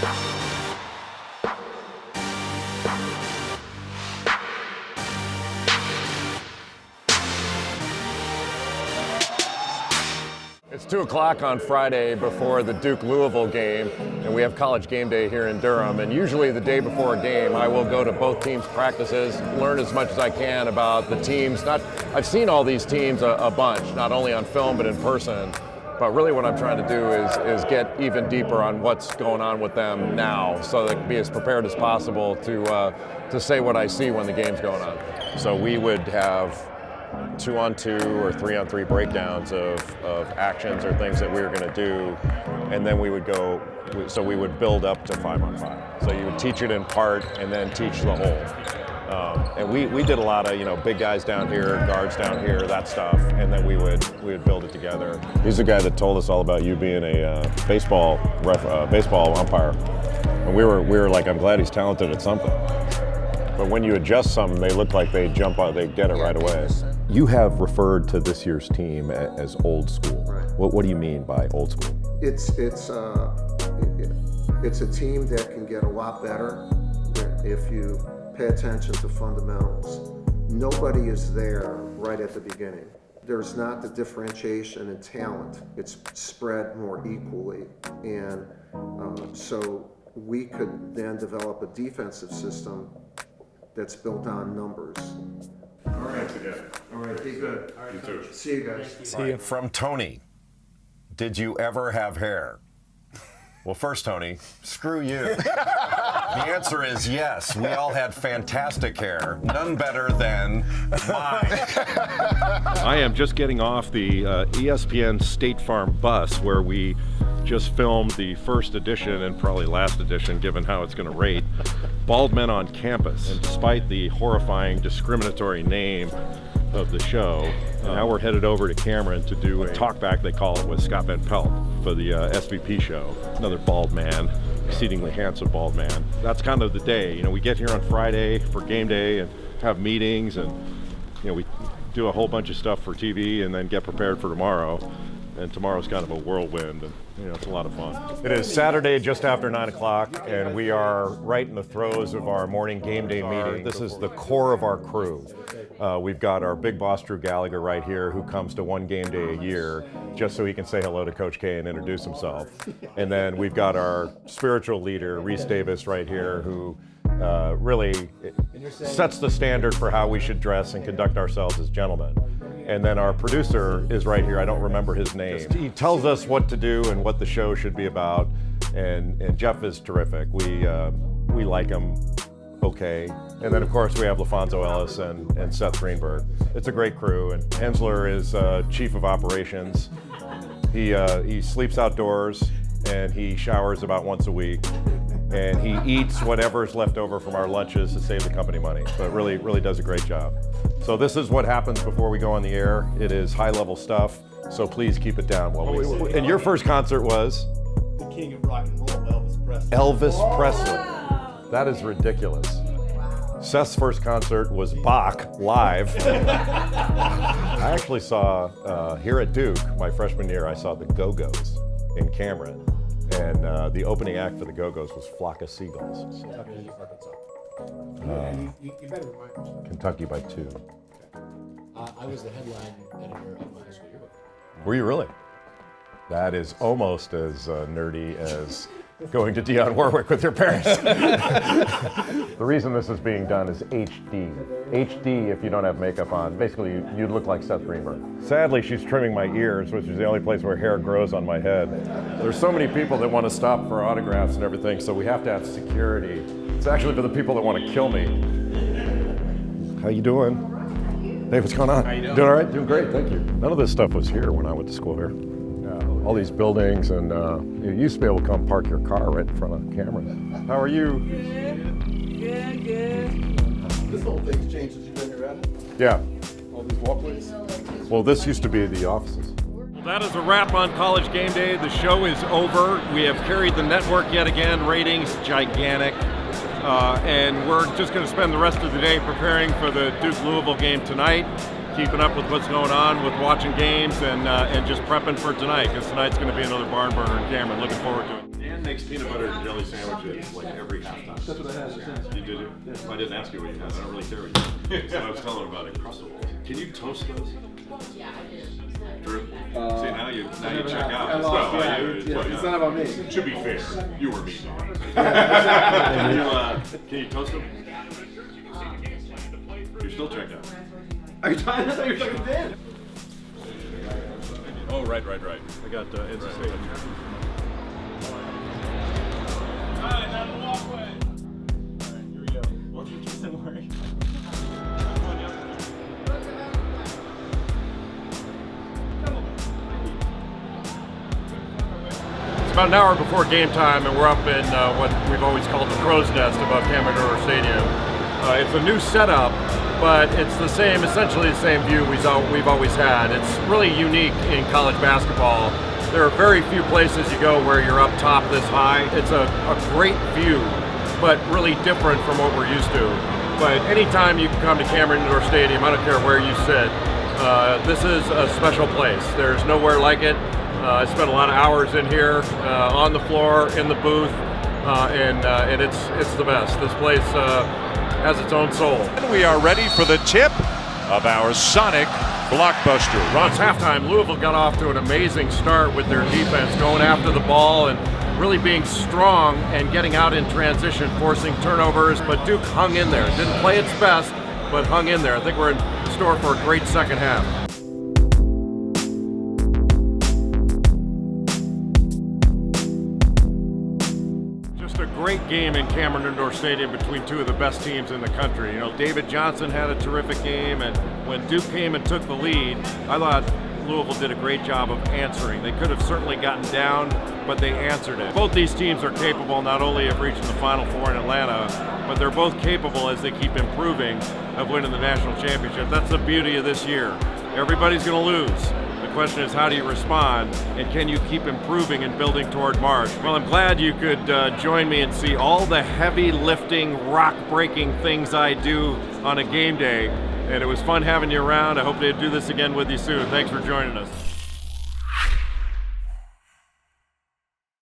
It's 2 o'clock on Friday before the Duke-Louisville game, and we have college game day here in Durham. And usually the day before a game, I will go to both teams' practices, learn as much as I can about the teams. I've seen all these teams a bunch, not only on film but in person. But really what I'm trying to do is get even deeper on what's going on with them now, so that I can be as prepared as possible to say what I see when the game's going on. So we would have 2-on-2 or 3-on-3 breakdowns of actions or things that we were going to do, and then we would we would build up to 5-on-5. So you would teach it in part and then teach the whole. And we did a lot of big guys down here, guards down here, that stuff, and then we would build it together. He's the guy that told us all about you being a baseball umpire, and we were like, I'm glad he's talented at something. But when you adjust something, they look like they jump out, they get it right away. You have referred to this year's team as old school. Right. What do you mean by old school? It's a team that can get a lot better if you pay attention to fundamentals. Nobody is there right at the beginning. There's not the differentiation in talent. It's spread more equally. And so we could then develop a defensive system that's built on numbers. All right, together. All right, be good. All right, you too. See you guys. See you. From Tony, did you ever have hair? Well, first, Tony, screw you. The answer is yes. We all had fantastic hair. None better than mine. I am just getting off the ESPN State Farm bus where we just filmed the first edition and probably last edition, given how it's going to rate, Bald Men on Campus. And despite the horrifying discriminatory name of the show, now we're headed over to Cameron to do a talkback, they call it, with Scott Van Pelt for the SVP show. Another bald man, exceedingly handsome bald man. That's kind of the day. We get here on Friday for game day and have meetings, and we do a whole bunch of stuff for TV and then get prepared for tomorrow. And tomorrow's kind of a whirlwind, and it's a lot of fun. It is Saturday just after 9 o'clock, and we are right in the throes of our morning game day meeting. This is the core of our crew. We've got our big boss, Drew Gallagher, right here, who comes to one game day a year just so he can say hello to Coach K and introduce himself. And then we've got our spiritual leader, Reese Davis, right here, who really sets the standard for how we should dress and conduct ourselves as gentlemen. And then our producer is right here. I don't remember his name. He tells us what to do and what the show should be about. And Jeff is terrific. We like him okay. And then, of course, we have LaFonso Ellis and Seth Greenberg. It's a great crew. And Hensler is chief of operations. He sleeps outdoors, and he showers about once a week. And he eats whatever's left over from our lunches to save the company money. So it really does a great job. So this is what happens before we go on the air. It is high-level stuff, so please keep it down while we. And your first concert was? The king of rock and roll, Elvis Presley. Elvis Presley. That is ridiculous. Seth's first concert was Bach live. I actually saw, here at Duke, my freshman year, I saw the Go-Go's in Cameron. And the opening act for the Go-Go's was Flock of Seagulls. Kentucky by 2. I was the headline editor of my high school yearbook. Were you really? That is almost as nerdy as going to Dionne Warwick with your parents. The reason this is being done is HD. HD, if you don't have makeup on, basically you'd look like Seth Greenberg. Sadly, she's trimming my ears, which is the only place where hair grows on my head. There's so many people that want to stop for autographs and everything, so we have to have security. It's actually for the people that want to kill me. How you doing? Hey, what's going on? How you doing? Doing all right? Doing great, thank you. None of this stuff was here when I went to school here. All these buildings, and you used to be able to come park your car right in front of cameras. How are you? Good. This whole thing's changed since you've been here, hasn't it? Yeah. All these walkways. Well, this used to be the offices. Well, that is a wrap on College Game Day. The show is over. We have carried the network yet again. Ratings gigantic. And we're just going to spend the rest of the day preparing for the Duke-Louisville game tonight, keeping up with what's going on with watching games and just prepping for tonight, because tonight's going to be another barn burner in Cameron. Looking forward to it. makes peanut butter and jelly sandwiches like every halftime. That's what I had. You did it? Yeah. Well, I didn't ask you what you had. I don't really care what you had. So I was telling him about Uncrustables. Can you toast those? Drew? See, now you check out. I lost, it's not about me. It should be fair. You were me. Can you toast them? You're still checked out. Are you trying? I thought you were talking Dan. Oh, right. I got NC State. Alright, down the walkway. Alright, here we go. Don't worry. It's about an hour before game time, and we're up in what we've always called the crow's nest above Cameron Stadium. It's a new setup, but it's essentially the same view we've always had. It's really unique in college basketball. There are very few places you go where you're up top this high. It's a great view, but really different from what we're used to. But anytime you can come to Cameron Indoor Stadium, I don't care where you sit, this is a special place. There's nowhere like it. I spent a lot of hours in here, on the floor, in the booth, and it's the best. This place has its own soul. We are ready for the tip of our Sonic blockbuster. It's halftime. Louisville got off to an amazing start with their defense, going after the ball and really being strong and getting out in transition, forcing turnovers. But Duke hung in there. Didn't play its best, but hung in there. I think we're in store for a great second half. A great game in Cameron Indoor Stadium between two of the best teams in the country. You know, David Johnson had a terrific game, and when Duke came and took the lead, I thought Louisville did a great job of answering. They could have certainly gotten down, but they answered it. Both these teams are capable not only of reaching the Final Four in Atlanta, but they're both capable, as they keep improving, of winning the national championship. That's the beauty of this year. Everybody's going to lose. The question is, how do you respond, and can you keep improving and building toward March? Well, I'm glad you could join me and see all the heavy lifting, rock-breaking things I do on a game day, and it was fun having you around. I hope to do this again with you soon. Thanks for joining us.